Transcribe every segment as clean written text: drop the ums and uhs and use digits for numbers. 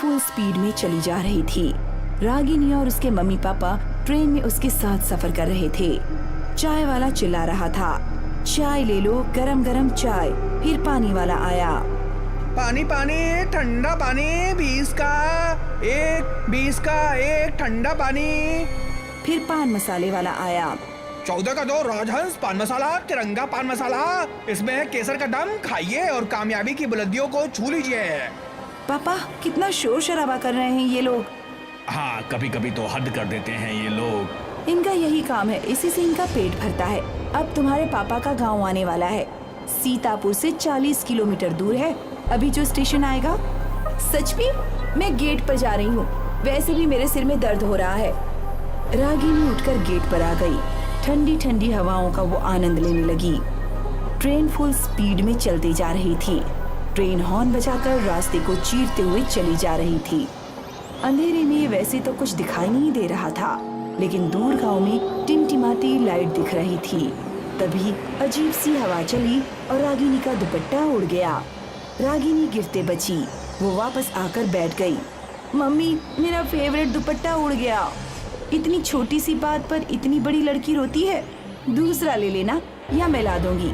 Full speed में चली जा रही थी। रागिनी और उसके मम्मी पापा ट्रेन में उसके साथ सफर कर रहे थे। चाय वाला चिल्ला रहा था, चाय ले लो, गरम गरम चाय। फिर पानी वाला आया, पानी पानी, ठंडा पानी, 20 का एक ठंडा पानी। फिर पान मसाले वाला आया, 14 का 2 राजहंस पान मसाला, तिरंगा पान मसाला, इसमें केसर का दम खाइए और कामयाबी की बुलंदियों को छू लीजिए। पापा कितना शोर शराबा कर रहे हैं ये लोग। हाँ, कभी कभी तो हद कर देते हैं ये लोग। इनका यही काम है, इसी से इनका पेट भरता है। अब तुम्हारे पापा का गांव आने वाला है, सीतापुर से 40 किलोमीटर दूर है अभी जो स्टेशन आएगा। सच में मैं गेट पर जा रही हूँ, वैसे भी मेरे सिर में दर्द हो रहा है। रागिनी उठकर गेट पर आ गई। ठंडी ठंडी हवाओं का वो आनंद लेने लगी। ट्रेन फुल स्पीड में चलती जा रही थी। ट्रेन हॉर्न बजाकर रास्ते को चीरते हुए चली जा रही थी। अंधेरे में वैसे तो कुछ दिखाई नहीं दे रहा था, लेकिन दूर गांव में टिमटिमाती लाइट दिख रही थी। तभी अजीब सी हवा चली और रागिनी का दुपट्टा उड़ गया। रागिनी गिरते बची। वो वापस आकर बैठ गई। मम्मी, मेरा फेवरेट दुपट्टा उड़ गया। इतनी छोटी सी बात पर इतनी बड़ी लड़की रोती है। दूसरा ले लेना या मैं ला दूंगी।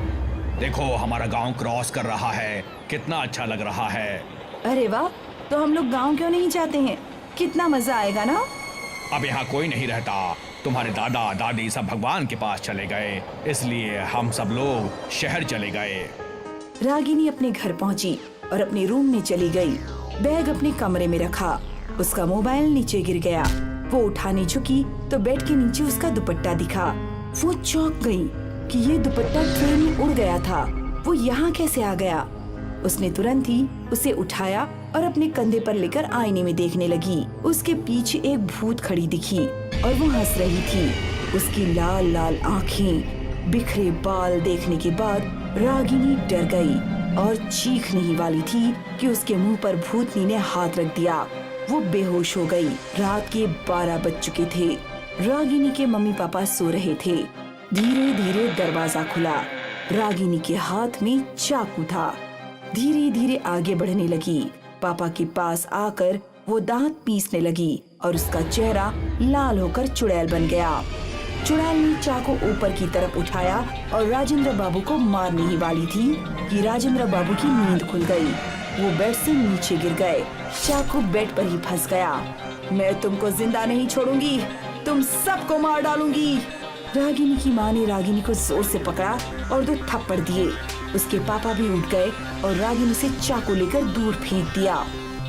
देखो, हमारा गांव क्रॉस कर रहा है, कितना अच्छा लग रहा है। अरे वाह, तो हम लोग गांव क्यों नहीं जाते हैं? कितना मजा आएगा ना। अब यहाँ कोई नहीं रहता, तुम्हारे दादा दादी सब भगवान के पास चले गए, इसलिए हम सब लोग शहर चले गए। रागिनी अपने घर पहुंची और अपने रूम में चली गई। बैग अपने कमरे में रखा। उसका मोबाइल नीचे गिर गया। वो उठाने झुकी तो बेड के नीचे उसका दुपट्टा दिखा। वो चौंक गई कि ये दुपट्टा ट्रेन में उड़ गया था। वो यहाँ कैसे आ गया? उसने तुरंत ही उसे उठाया और अपने कंधे पर लेकर आईने में देखने लगी। उसके पीछे एक भूत खड़ी दिखी और वो हंस रही थी। उसकी लाल लाल आँखें, बिखरे बाल देखने के बाद रागिनी डर गई और चीखने ही वाली थी कि उसके मुंह पर भूतनी ने हाथ रख दिया। वो बेहोश हो गई। रात के 12 बज चुके थे। रागिनी के मम्मी पापा सो रहे थे। धीरे धीरे दरवाजा खुला। रागिनी के हाथ में चाकू था। धीरे धीरे आगे बढ़ने लगी। पापा के पास आकर वो दांत पीसने लगी और उसका चेहरा लाल होकर चुड़ैल बन गया। चुड़ैल ने चाकू ऊपर की तरफ उठाया और राजेंद्र बाबू को मारने ही वाली थी कि राजेंद्र बाबू की नींद खुल गई। वो बेड से नीचे गिर गए। चाकू बेड पर ही फंस गया। मैं तुमको जिंदा नहीं छोड़ूंगी, तुम सबको मार डालूंगी। रागिनी की माँ ने रागिनी को जोर से पकड़ा और 2 थप्पड़ दिए। उसके पापा भी उठ गए और रागिनी से चाकू लेकर दूर फेंक दिया।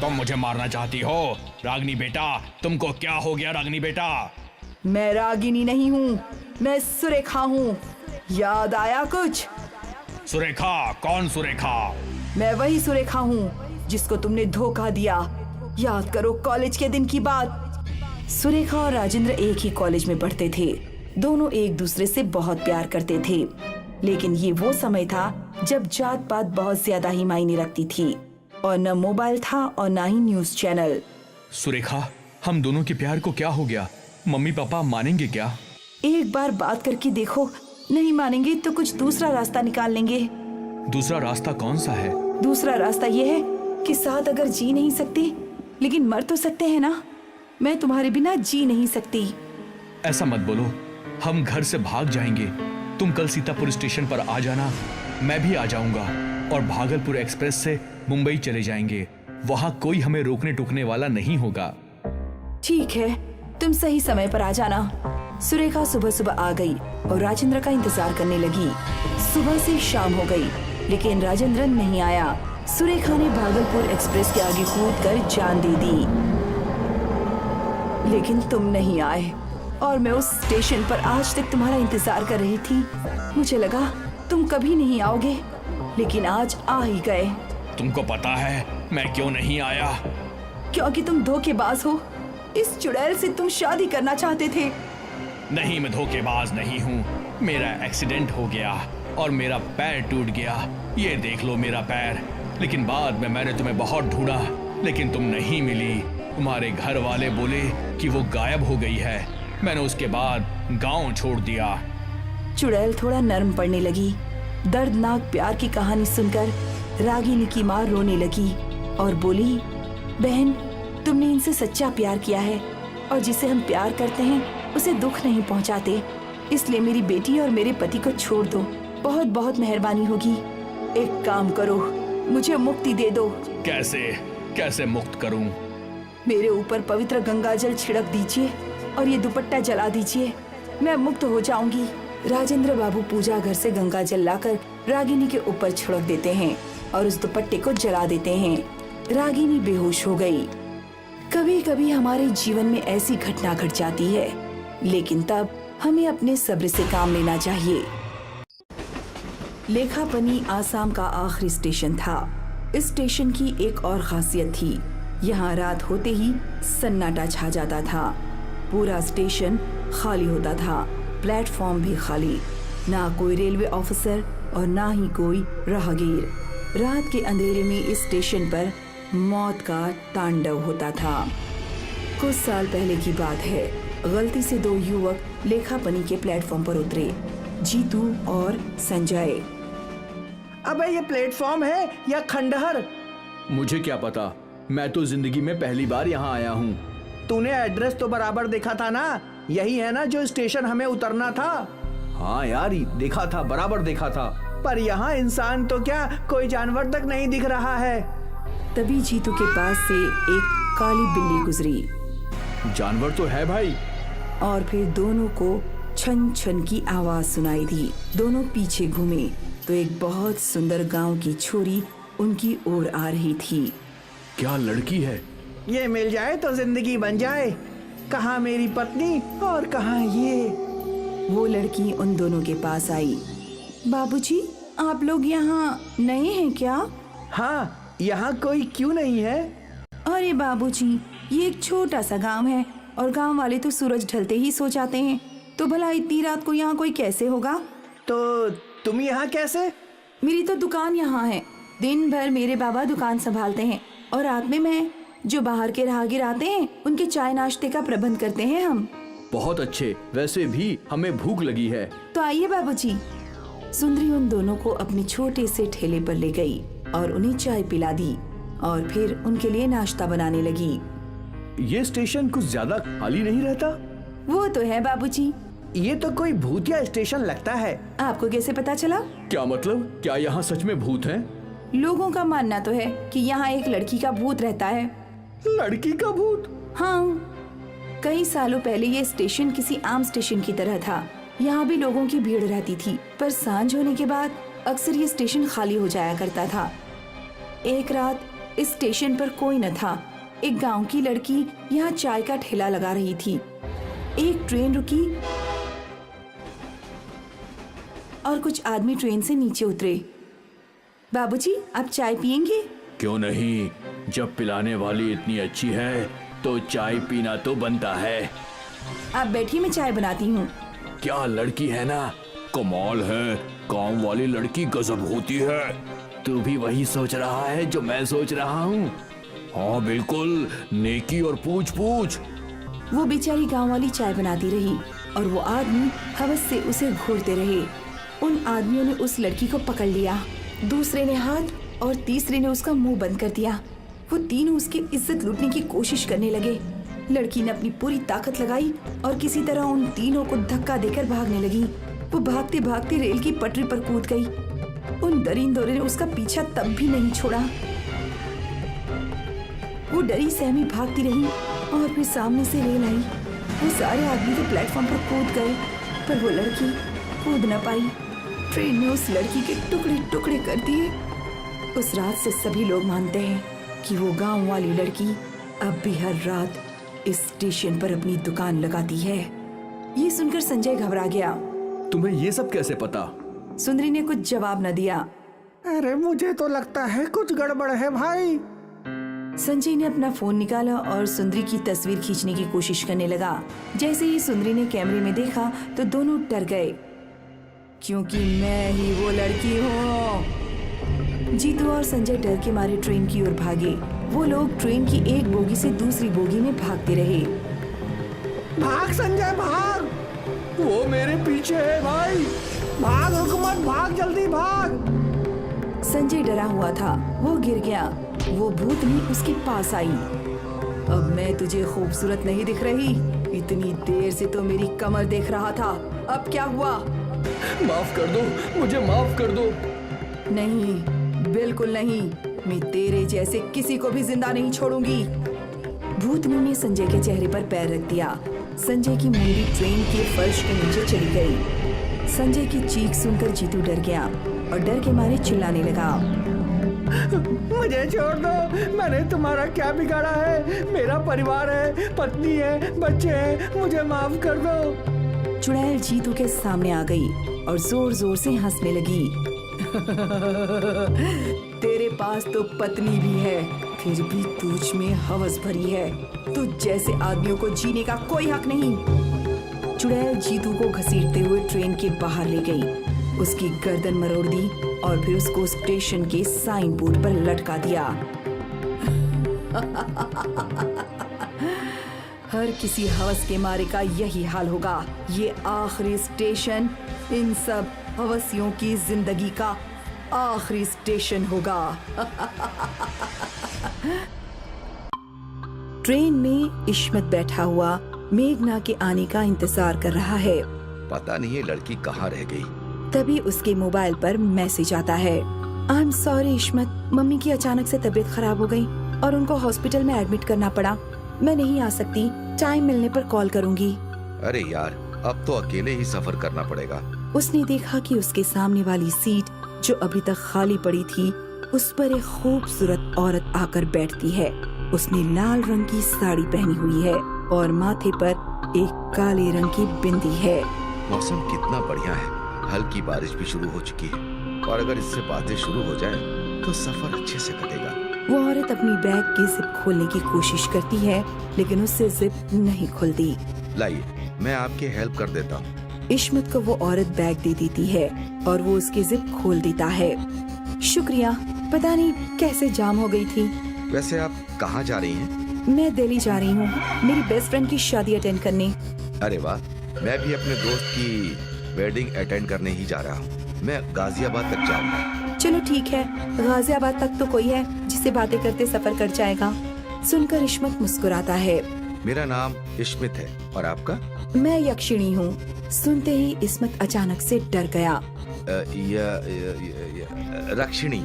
तुम मुझे मारना चाहती हो रागिनी बेटा? तुमको क्या हो गया रागिनी बेटा? मैं रागिनी नहीं हूँ, मैं सुरेखा हूँ। याद आया कुछ? सुरेखा? कौन सुरेखा? मैं वही सुरेखा हूँ जिसको तुमने धोखा दिया। याद करो कॉलेज के दिन की बात। सुरेखा और राजेंद्र एक ही कॉलेज में पढ़ते थे। दोनों एक दूसरे से बहुत प्यार करते थे, लेकिन ये वो समय था जब जात पात बहुत ज्यादा ही मायने रखती थी और न मोबाइल था और न ही न्यूज चैनल। सुरेखा, हम दोनों के प्यार को क्या हो गया? मम्मी पापा मानेंगे क्या? एक बार बात करके देखो, नहीं मानेंगे तो कुछ दूसरा रास्ता निकाल लेंगे। दूसरा रास्ता कौन सा है? दूसरा रास्ता ये है कि साथ अगर जी नहीं सकते लेकिन मर तो सकते हैं ना। मैं तुम्हारे बिना जी नहीं सकती। ऐसा मत बोलो, हम घर से भाग जाएंगे। तुम कल सीतापुर स्टेशन पर आ जाना, मैं भी आ जाऊंगा और भागलपुर एक्सप्रेस से मुंबई चले जाएंगे। वहाँ कोई हमें रोकने टोकने वाला नहीं होगा। ठीक है, तुम सही समय पर आ जाना। सुरेखा सुबह सुबह आ गई और राजेंद्र का इंतजार करने लगी। सुबह से शाम हो गई लेकिन राजेंद्र नहीं आया। सुरेखा ने भागलपुर एक्सप्रेस के आगे कूदकर जान दे दी, लेकिन तुम नहीं आए और मैं उस स्टेशन पर आज तक तुम्हारा इंतजार कर रही थी। मुझे लगा तुम कभी नहीं आओगे, लेकिन आज आ ही गए। तुमको पता है मैं क्यों नहीं आया? क्योंकि तुम धोखेबाज हो। इस चुड़ैल से तुम शादी करना चाहते थे। नहीं, मैं धोखेबाज नहीं हूँ। मेरा एक्सीडेंट हो गया और मेरा पैर टूट गया। ये देख लो मेरा पैर। लेकिन बाद में मैंने तुम्हें बहुत ढूंढा, लेकिन तुम नहीं मिली। तुम्हारे घर वाले बोले कि वो गायब हो गई है। मैंने उसके बाद गांव छोड़ दिया। चुड़ैल थोड़ा नर्म पड़ने लगी। दर्दनाक प्यार की कहानी सुनकर रागिनी की माँ रोने लगी और बोली, बहन तुमने इनसे सच्चा प्यार किया है और जिसे हम प्यार करते हैं उसे दुख नहीं पहुंचाते। इसलिए मेरी बेटी और मेरे पति को छोड़ दो। बहुत बहुत मेहरबानी होगी। एक काम करो, मुझे मुक्ति दे दो। कैसे कैसे मुक्त करूं? मेरे ऊपर पवित्र गंगा जल छिड़क दीजिए और ये दुपट्टा जला दीजिए, मैं मुक्त हो जाऊंगी। राजेंद्र बाबू पूजा घर से गंगा जल लाकर रागिनी के ऊपर छिड़क देते हैं और उस दुपट्टे को जला देते हैं। रागिनी बेहोश हो गई। कभी कभी हमारे जीवन में ऐसी घटना घट जाती है, लेकिन तब हमें अपने सब्र से काम लेना चाहिए। लेखापनी आसाम का आखिरी स्टेशन था। इस स्टेशन की एक और खासियत थी, यहाँ रात होते ही सन्नाटा छा जाता था। पूरा स्टेशन खाली होता था, प्लेटफॉर्म भी खाली, ना कोई रेलवे ऑफिसर और ना ही कोई राहगीर। रात के अंधेरे में इस स्टेशन पर मौत का तांडव होता था। कुछ साल पहले की बात है, गलती से दो युवक लेखापनी के प्लेटफॉर्म पर उतरे, जीतू और संजय। अबे ये प्लेटफॉर्म है या खंडहर? मुझे क्या पता, मैं तो जिंदगी में पहली बार यहाँ आया हूँ। तूने एड्रेस तो बराबर देखा था ना? यही है ना जो स्टेशन हमें उतरना था? हाँ यार, देखा था, बराबर देखा था। पर यहाँ इंसान तो क्या, कोई जानवर तक नहीं दिख रहा है। तभी जीतू के पास से एक काली बिल्ली गुजरी। जानवर तो है भाई। और फिर दोनों को छन छन की आवाज सुनाई दी। दोनों पीछे घूमे तो एक बहुत सुंदर गांव की छोरी उनकी ओर आ रही थी। क्या लड़की है? ये मिल जाए तो जिंदगी बन जाए। कहाँ मेरी पत्नी और कहाँ ये? वो लड़की उन दोनों के पास आई। बाबूजी, आप लोग यहाँ नए हैं क्या? हाँ, यहाँ कोई क्यों नहीं है? अरे बाबूजी, ये एक छोटा सा गांव है और गांव वाले तो सूरज ढलते ही सो जाते हैं, तो भला इतनी रात को यहाँ कोई कैसे होगा? तो तुम यहाँ कैसे? मेरी तो दुकान यहाँ है। दिन भर मेरे बाबा दुकान संभालते हैं और रात में मैं, जो बाहर के राहगीर आते हैं, उनके चाय नाश्ते का प्रबंध करते हैं हम। बहुत अच्छे, वैसे भी हमें भूख लगी है। तो आइए बाबूजी। सुंदरी उन दोनों को अपने छोटे से ठेले पर ले गई और उन्हें चाय पिला दी और फिर उनके लिए नाश्ता बनाने लगी। ये स्टेशन कुछ ज्यादा खाली नहीं रहता? वो तो है बाबूजी। ये तो कोई भूतिया स्टेशन लगता है। आपको कैसे पता चला? क्या मतलब? क्या यहाँ सच में भूत हैं? लोगों का मानना तो है कि यहाँ एक लड़की का भूत रहता है। लड़की का भूत? हाँ, कई सालों पहले ये स्टेशन किसी आम स्टेशन की तरह था। यहाँ भी लोगों की भीड़ रहती थी, पर सांझ होने के बाद अक्सर ये स्टेशन खाली हो जाया करता था। एक रात इस स्टेशन पर कोई न था। एक गांव की लड़की यहाँ चाय का ठेला लगा रही थी। एक ट्रेन रुकी और कुछ आदमी ट्रेन से नीचे उतरे। बाबूजी, आप चाय पियेंगे? क्यों नहीं, जब पिलाने वाली इतनी अच्छी है तो चाय पीना तो बनता है। आप बैठिए, मैं चाय बनाती हूँ। क्या लड़की है ना, कमाल है। गांव वाली लड़की गजब होती है। तू भी वही सोच रहा है जो मैं सोच रहा हूँ? हाँ बिल्कुल, नेकी और पूछ पूछ। वो बेचारी गांव वाली चाय बनाती रही और वो आदमी हवस से उसे घूरते रहे। उन आदमियों ने उस लड़की को पकड़ लिया, दूसरे ने हाथ और तीसरे ने उसका मुंह बंद कर दिया। वो तीनों उसकी इज्जत लूटने की कोशिश करने लगे। लड़की ने अपनी पूरी ताकत लगाई और किसी तरह उन तीनों को धक्का देकर भागने लगी। वो भागते भागते रेल की पटरी पर कूद गई। उन दरिंदों ने उसका पीछा तब भी नहीं छोड़ा। वो डरी सहमी भागती रही और फिर सामने से रेल आई। वो सारे आदमी तो प्लेटफॉर्म पर कूद गए, पर वो लड़की कूद न पाई। ट्रेन ने उस लड़की के टुकड़े टुकड़े कर दिए। उस रात से सभी लोग मानते हैं कि वो गांव वाली लड़की अब भी हर रात इस स्टेशन पर अपनी दुकान लगाती है। ये सुनकर संजय घबरा गया। तुम्हें ये सब कैसे पता? सुंदरी ने कुछ जवाब न दिया। अरे मुझे तो लगता है कुछ गड़बड़ है भाई। संजय ने अपना फोन निकाला और सुंदरी की तस्वीर खींचने की कोशिश करने लगा। जैसे ही सुंदरी ने कैमरे में देखा तो दोनों डर गए, क्योंकि मैं ही वो लड़की हूँ। जीतू और संजय डर के मारे ट्रेन की ओर भागे। वो लोग ट्रेन की एक बोगी से दूसरी बोगी में भागते रहे। भाग संजय भाग, वो मेरे पीछे है भाई। भाग हुकूमत, भाग जल्दी भाग। संजय डरा हुआ था, वो गिर गया। वो भूतनी उसके पास आई अब मैं तुझे खूबसूरत नहीं दिख रही? इतनी देर से तो मेरी कमर देख रहा था, अब क्या हुआ? माफ कर दो, मुझे माफ कर दो। नहीं, बिल्कुल नहीं। मैं तेरे जैसे किसी को भी जिंदा नहीं छोड़ूंगी। भूतनी ने संजय के चेहरे पर पैर रख दिया। संजय की मुंडी ट्रेन के फर्श के नीचे चली गई। संजय की चीख सुनकर जीतू डर गया और डर के मारे चिल्लाने लगा। मुझे छोड़ दो, मैंने तुम्हारा क्या बिगाड़ा है? मेरा परिवार है, पत्नी है, बच्चे हैं, मुझे माफ कर दो। चुड़ैल जीतू के सामने आ गई और जोर जोर से हंसने लगी। तेरे पास तो पत्नी भी है, फिर भी तुझ में हवस भरी है। तुझ जैसे आदमियों को जीने का कोई हक नहीं। चुड़ैल जीतू को घसीटते हुए ट्रेन के बाहर ले गई, उसकी गर्दन मरोड़ दी और फिर उसको स्टेशन के साइन बोर्ड पर लटका दिया। हर किसी हवस के मारे का यही हाल होगा। ये आखिरी स्टेशन इन सब हवसियों की जिंदगी का आखिरी स्टेशन होगा। ट्रेन में इस्मत बैठा हुआ मेघना के आने का इंतजार कर रहा है। पता नहीं ये लड़की कहाँ रह गई। तभी उसके मोबाइल पर मैसेज आता है। I am sorry Ismat, mummy की अचानक से तबीयत खराब हो गई और उनको हॉस्पिटल में एडमिट करना पड़ा। मैं नहीं आ सकती, टाइम मिलने पर कॉल करूंगी। अरे यार, अब तो अकेले ही सफर करना पड़ेगा। उसने देखा कि उसके सामने वाली सीट जो अभी तक खाली पड़ी थी, उस पर एक खूबसूरत औरत आकर बैठती है। उसने लाल रंग की साड़ी पहनी हुई है और माथे पर एक काले रंग की बिंदी है। मौसम कितना बढ़िया है, हल्की बारिश भी शुरू हो चुकी है और अगर इससे बातें शुरू हो जाएं, तो सफर अच्छे से कटेगा। वो औरत अपनी बैग की जिप खोलने की कोशिश करती है, लेकिन उससे जिप नहीं खुलती। लाइए, मैं आपकी हेल्प कर देता हूँ। इस्मत को वो औरत बैग दे देती है और वो उसकी जिप खोल देता है। शुक्रिया, पता नहीं कैसे जाम हो गई थी। वैसे आप कहाँ जा रही हैं? मैं दिल्ली जा रही हूँ, मेरी बेस्ट फ्रेंड की शादी अटेंड करने। अरे वाह, मैं भी अपने दोस्त की वेडिंग अटेंड करने ही जा रहा हूँ। मैं गाजियाबाद तक जाऊंगा। चलो ठीक है, गाजियाबाद तक तो कोई है जिससे बातें करते सफर कट जाएगा। सुनकर इस्मत मुस्कुराता है। मेरा नाम इस्मत है और आपका? मैं यक्षिणी हूँ। सुनते ही इस्मत अचानक से डर गया। रक्षिणी।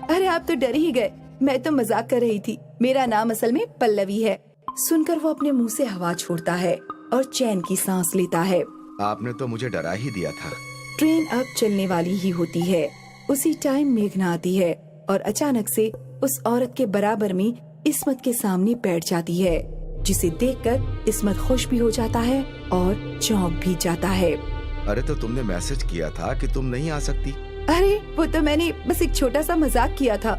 अरे आप तो डर ही गए, मैं तो मजाक कर रही थी। मेरा नाम असल में पल्लवी है। सुनकर वो अपने मुंह से हवा छोड़ता है और चैन की सांस लेता है। आपने तो मुझे डरा ही दिया था। ट्रेन अब चलने वाली ही होती है। उसी टाइम मेघना आती है और अचानक से उस औरत के बराबर में इस्मत के सामने बैठ जाती है, जिसे देखकर इस्मत खुश भी हो जाता है और चौंक भी जाता है। अरे तो तुमने मैसेज किया था कि तुम नहीं आ सकती। अरे वो तो मैंने बस एक छोटा सा मजाक किया था।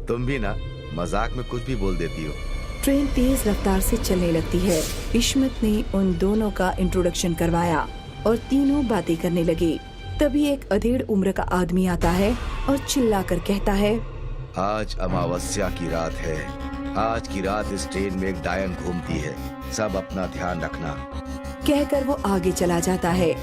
तुम भी ना मजाक में कुछ भी बोल देती हो। ट्रेन तेज रफ्तार से चलने लगती है। इस्मत ने उन दोनों का इंट्रोडक्शन करवाया और तीनों बातें करने लगे। तभी एक अधेड़ उम्र का आदमी आता है और चिल्लाकर कहता है, आज अमावस्या की रात है। आज की रात इस ट्रेन में एक डायन घूमती है, सब अपना ध्यान रखना। कहकर वो आगे चला जाता है।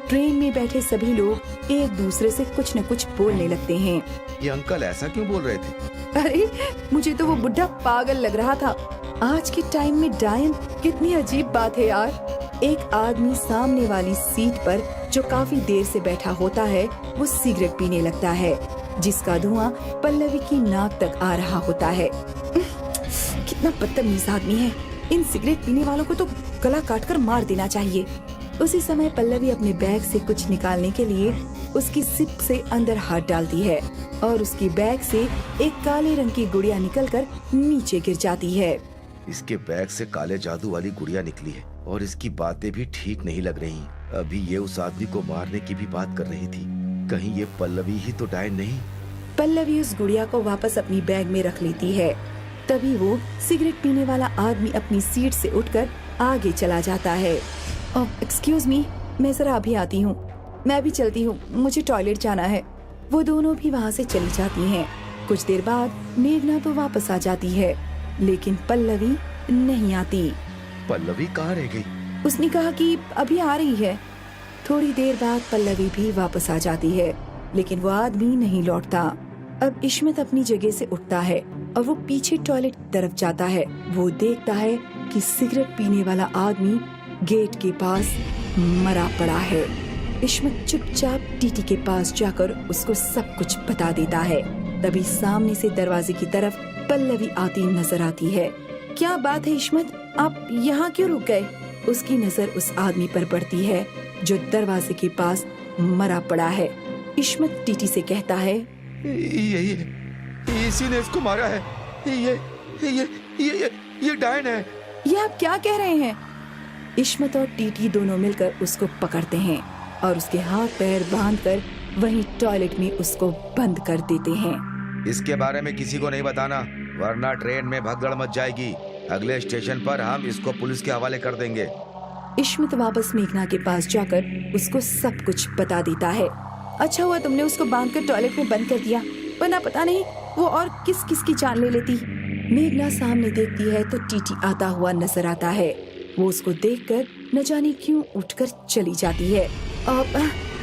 ट्रेन में बैठे सभी लोग एक दूसरे से कुछ न कुछ बोलने लगते हैं। ये अंकल ऐसा क्यों बोल रहे थे? अरे मुझे तो वो बुढ़ा पागल लग रहा था। आज के टाइम में डायन, कितनी अजीब बात है यार। एक आदमी सामने वाली सीट पर जो काफी देर से बैठा होता है, वो सिगरेट पीने लगता है, जिसका धुआं पल्लवी की नाक तक आ रहा होता है। कितना बदतमीज आदमी है। इन सिगरेट पीने वालों को तो गला काटकर मार देना चाहिए। उसी समय पल्लवी अपने बैग से कुछ निकालने के लिए उसकी जिप से अंदर हाथ डालती है और उसकी बैग से एक काले रंग की गुड़िया निकलकर नीचे गिर जाती है। इसके बैग से काले जादू वाली गुड़िया निकली है और इसकी बातें भी ठीक नहीं लग रही। अभी ये उस आदमी को मारने की भी बात कर रही थी। कहीं ये पल्लवी ही तो डायन नहीं? पल्लवी उस गुड़िया को वापस अपनी बैग में रख लेती है। तभी वो सिगरेट पीने वाला आदमी अपनी सीट से उठकर आगे चला जाता है। एक्सक्यूज मी, मैं जरा अभी आती हूँ, मैं भी चलती हूँ, मुझे टॉयलेट जाना है। वो दोनों भी वहाँ से चली जाती हैं। कुछ देर बाद मेघना तो वापस आ जाती है, लेकिन पल्लवी नहीं आती। पल्लवी कहाँ रह गई? उसने कहा कि अभी आ रही है। थोड़ी देर बाद पल्लवी भी वापस आ जाती है, लेकिन वो आदमी नहीं लौटता। अब इस्मत अपनी जगह से उठता है और वो पीछे टॉयलेट की तरफ जाता है। वो देखता है कि सिगरेट पीने वाला आदमी गेट के पास मरा पड़ा है। इश्मत चुपचाप टीटी के पास जाकर उसको सब कुछ बता देता है। तभी सामने से दरवाजे की तरफ पल्लवी आती नजर आती है। क्या बात है इश्मत, आप यहाँ क्यों रुक गए? उसकी नजर उस आदमी पर पड़ती है जो दरवाजे के पास मरा पड़ा है। इश्मत टीटी से कहता है, ये इसी ने इसको मारा है। ये डायन है। ये आप क्या कह रहे हैं? इश्मत और टीटी दोनों मिलकर उसको पकड़ते हैं और उसके हाथ पैर बांधकर वहीं टॉयलेट में उसको बंद कर देते हैं। इसके बारे में किसी को नहीं बताना, वरना ट्रेन में भगदड़ मच जाएगी। अगले स्टेशन पर हम इसको पुलिस के हवाले कर देंगे। इश्मत वापस मेघना के पास जाकर उसको सब कुछ बता देता है। अच्छा हुआ तुमने उसको बांधकर टॉयलेट में बंद कर दिया, वरना पता नहीं वो और किस किस की जान ले लेती। मेघना सामने देखती है तो टीटी आता हुआ नजर आता है। वो उसको देखकर न जाने क्यों उठकर चली जाती है।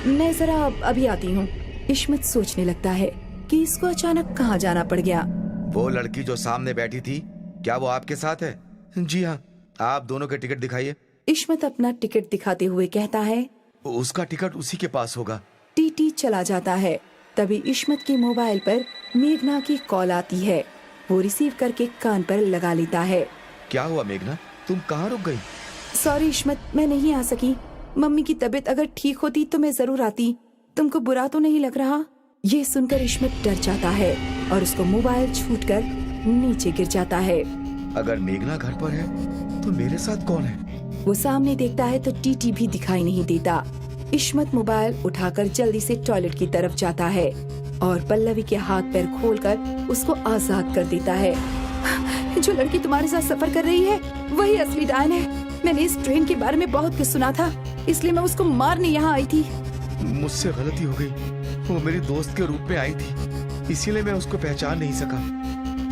मैं जरा अभी आती हूँ। इश्मत सोचने लगता है कि इसको अचानक कहाँ जाना पड़ गया। वो लड़की जो सामने बैठी थी, क्या वो आपके साथ है? जी हाँ। आप दोनों के टिकट दिखाइए। इश्मत अपना टिकट दिखाते हुए कहता है, उसका टिकट उसी के पास होगा। टीटी चला जाता है। तभी इश्मत के मोबाइल पर मेघना की कॉल आती है। वो रिसीव करके कान पर लगा लेता है। क्या हुआ मेघना, तुम कहाँ रुक गई? सॉरी इश्मत, मैं नहीं आ सकी। मम्मी की तबीयत अगर ठीक होती तो मैं जरूर आती। तुमको बुरा तो नहीं लग रहा? ये सुनकर इश्मत डर जाता है और उसको मोबाइल छूटकर नीचे गिर जाता है। अगर मेघना घर पर है तो मेरे साथ कौन है? वो सामने देखता है तो टीटी भी दिखाई नहीं देता। इश्मत मोबाइल उठाकर जल्दी से टॉयलेट की तरफ जाता है और पल्लवी के हाथ पैर खोलकर उसको आजाद कर देता है। जो लड़की तुम्हारे साथ सफर कर रही है वही असली डायन है। मैंने इस ट्रेन के बारे में बहुत कुछ सुना था, इसलिए मैं उसको मारने यहाँ आई थी। मुझसे गलती हो गई। वो मेरी दोस्त के रूप में आई थी, इसीलिए मैं उसको पहचान नहीं सका।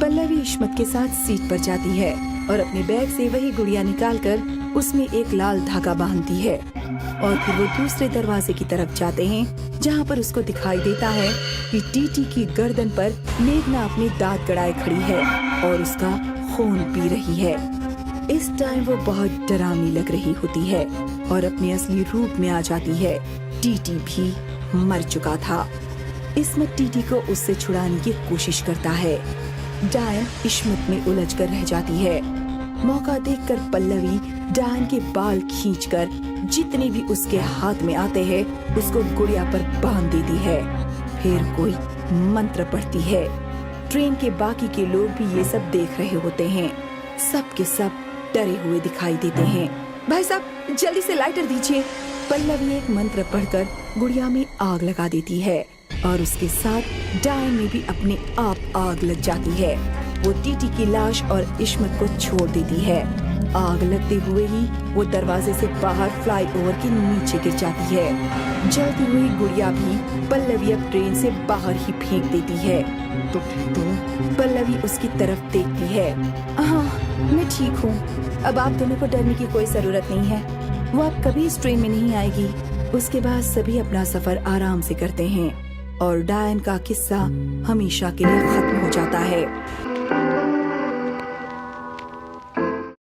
पल्लवी इश्मत के साथ सीट पर जाती है और अपने बैग से वही गुड़िया निकालकर उसमें एक लाल धागा बांधती है और फिर वो दूसरे दरवाजे की तरफ जाते हैं जहाँ पर उसको दिखाई देता है कि टीटी की गर्दन पर मेघना अपने दांत गड़ाए खड़ी है और उसका खून पी रही है। इस टाइम वो बहुत डरावनी लग रही होती है और अपने असली रूप में आ जाती है। टीटी भी मर चुका था। इस्मत टीटी को उससे छुड़ाने की कोशिश करता है। डायन इश्मत में उलझ कर रह जाती है। मौका देखकर पल्लवी डायन के बाल खींचकर जितने भी उसके हाथ में आते हैं उसको गुड़िया पर बांध देती है। फिर कोई मंत्र पढ़ती है। ट्रेन के बाकी के लोग भी ये सब देख रहे होते हैं। सब के सब डरे हुए दिखाई देते हैं। भाई साहब जल्दी से लाइटर दीजिए। पल्लवी एक मंत्र पढ़कर गुड़िया में आग लगा देती है और उसके साथ डायन में भी अपने आप आग लग जाती है। वो टीटी की लाश और इश्मत को छोड़ देती है। आग लगते हुए ही वो दरवाजे से बाहर फ्लाईओवर के नीचे गिर जाती है। जलती हुई गुड़िया भी पल्लवी अब ट्रेन से बाहर ही फेंक देती है। तो ठीक तो? पल्लवी उसकी तरफ देखती है। हाँ मैं ठीक हूँ, अब आप दोनों को डरने की कोई जरूरत नहीं है। वो अब कभी इस ट्रेन में नहीं आएगी। उसके बाद सभी अपना सफर आराम से करते हैं और डायन का किस्सा हमेशा के लिए खत्म हो जाता है।